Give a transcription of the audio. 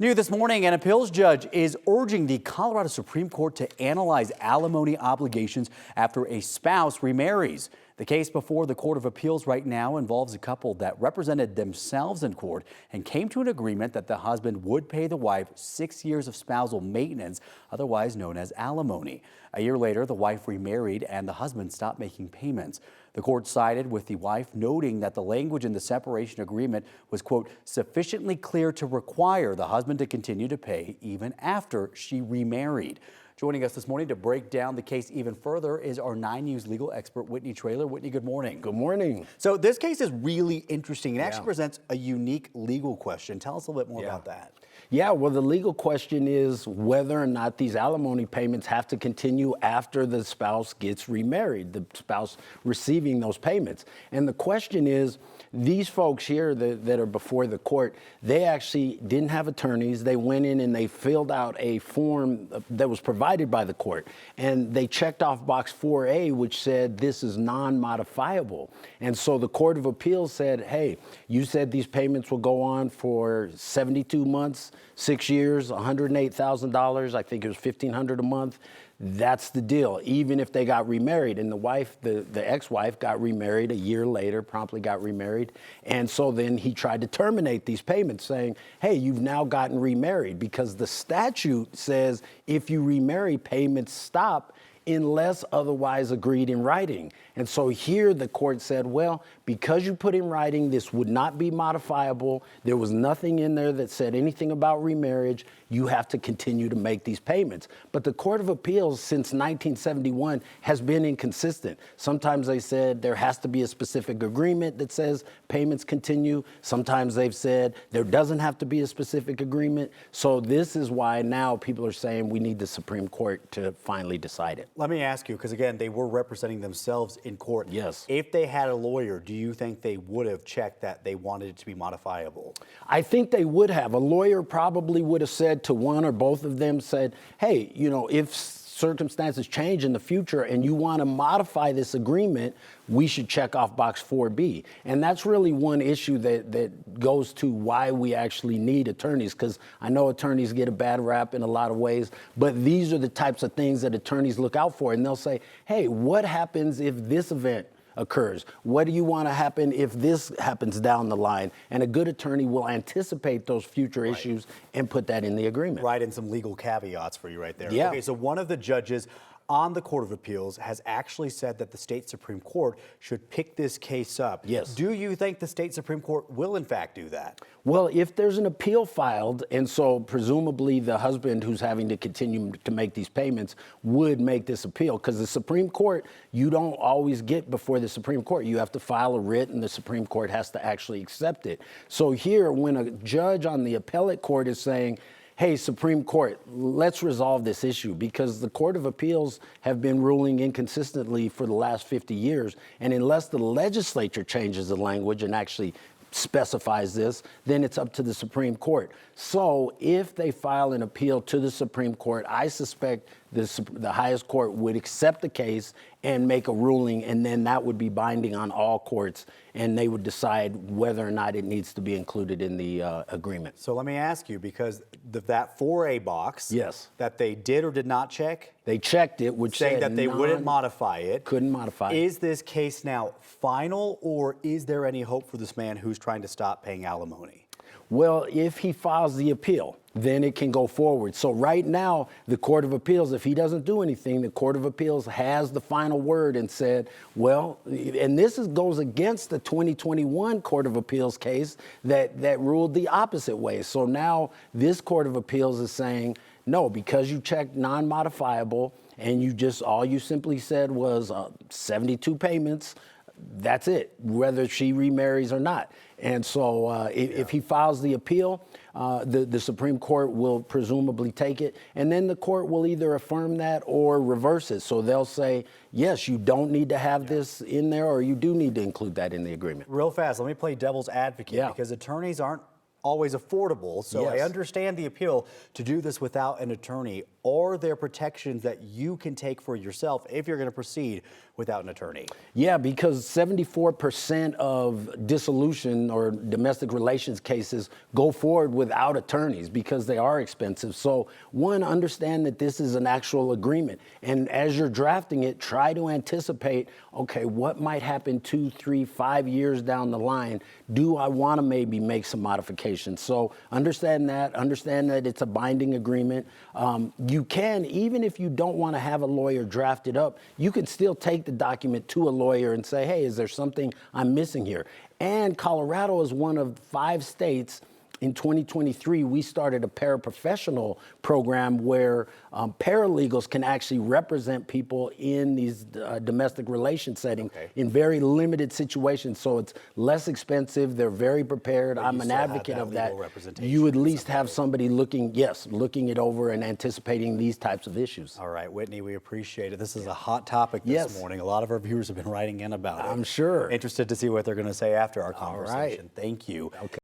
New this morning, an appeals judge is urging the Colorado Supreme Court to analyze alimony obligations after a spouse remarries. The case before the Court of Appeals right now involves a couple that represented themselves in court and came to an agreement that the husband would pay the wife 6 years of spousal maintenance, otherwise known as alimony. A year later, the wife remarried and the husband stopped making payments. The court sided with the wife, noting that the language in the separation agreement was, quote, sufficiently clear to require the husband to continue to pay even after she remarried. Joining us this morning to break down the case even further is our 9 News legal expert, Whitney Traylor. Whitney, good morning. Good morning. So this case is really interesting. It actually presents a unique legal question. Tell us a little bit more about that. Yeah, well, the legal question is whether or not these alimony payments have to continue after the spouse gets remarried, the spouse receiving those payments. And the question is, these folks here that are before the court, they actually didn't have attorneys. They went in and they filled out a form that was provided by the court. And they checked off box 4A, which said this is non-modifiable. And so the Court of Appeals said, hey, you said these payments will go on for 72 months, 6 years, $108,000. I think it was $1,500 a month. That's the deal, even if they got remarried. And the wife, the ex-wife, got remarried a year later, promptly got remarried. And so then he tried to terminate these payments, saying, hey, you've now gotten remarried, because the statute says if you remarry, payments stop unless otherwise agreed in writing. And so here the court said, well, because you put in writing this would not be modifiable, there was nothing in there that said anything about remarriage, you have to continue to make these payments. But the Court of Appeals since 1971 has been inconsistent. Sometimes they said there has to be a specific agreement that says payments continue. Sometimes they've said there doesn't have to be a specific agreement. So this is why now people are saying we need the Supreme Court to finally decide it. Let me ask you, because again, they were representing themselves in court. Yes. If they had a lawyer, do you think they would have checked that they wanted it to be modifiable? I think they would have. A lawyer probably would have said to one or both of them, said, hey, you know, if circumstances change in the future and you want to modify this agreement, we should check off box 4B. And that's really one issue that goes to why we actually need attorneys, because I know attorneys get a bad rap in a lot of ways, but these are the types of things that attorneys look out for. And they'll say, hey, what happens if this event occurs? What do you want to happen if this happens down the line? And a good attorney will anticipate those future issues and put that in the agreement. Right, and some legal caveats for you right there. Yeah. Okay, so one of the judges on the Court of Appeals has actually said that the state Supreme Court should pick this case up. Yes. Do you think the state Supreme Court will in fact do that? Well, if there's an appeal filed, and so presumably the husband who's having to continue to make these payments would make this appeal, because the Supreme Court, you don't always get before the Supreme Court. You have to file a writ and the Supreme Court has to actually accept it. So here, when a judge on the appellate court is saying, hey, Supreme Court, let's resolve this issue, because the Court of Appeals have been ruling inconsistently for the last 50 years. And unless the legislature changes the language and actually specifies this, then it's up to the Supreme Court. So if they file an appeal to the Supreme Court, I suspect the highest court would accept the case and make a ruling, and then that would be binding on all courts, and they would decide whether or not it needs to be included in the agreement. So let me ask you, because that 4A box that they did or did not check, they checked it, which saying said that they wouldn't modify it. Couldn't modify it. Is this case now final, or is there any hope for this man who's trying to stop paying alimony? Well, if he files the appeal, then it can go forward. So right now, the Court of Appeals, if he doesn't do anything, the Court of Appeals has the final word and said, well, and this goes against the 2021 Court of Appeals case that ruled the opposite way. So now this Court of Appeals is saying, no, because you checked non-modifiable and all you simply said was 72 payments, that's it, whether she remarries or not. And so if he files the appeal, the Supreme Court will presumably take it, and then the court will either affirm that or reverse it. So they'll say, yes, you don't need to have this in there, or you do need to include that in the agreement. Real fast, let me play devil's advocate, because attorneys aren't always affordable. So I Yes. understand the appeal to do this without an attorney. Are there protections that you can take for yourself if you're going to proceed without an attorney? Yeah, because 74% of dissolution or domestic relations cases go forward without attorneys because they are expensive. So one, understand that this is an actual agreement. And as you're drafting it, try to anticipate, okay, what might happen 2, 3, 5 years down the line? Do I want to maybe make some modifications? So understand that it's a binding agreement. You can, even if you don't want to have a lawyer draft it up, you can still take the document to a lawyer and say, hey, is there something I'm missing here? And Colorado is one of 5 states. In 2023, we started a paraprofessional program where paralegals can actually represent people in these domestic relation settings in very limited situations. So it's less expensive. They're very prepared. But I'm an advocate of that. representation You at in least some have way. somebody looking it over and anticipating these types of issues. All right, Whitney, we appreciate it. This is a hot topic this Yes. morning. A lot of our viewers have been writing in about it. I'm sure. Interested to see what they're going to say after our All right. conversation. Thank you. Okay.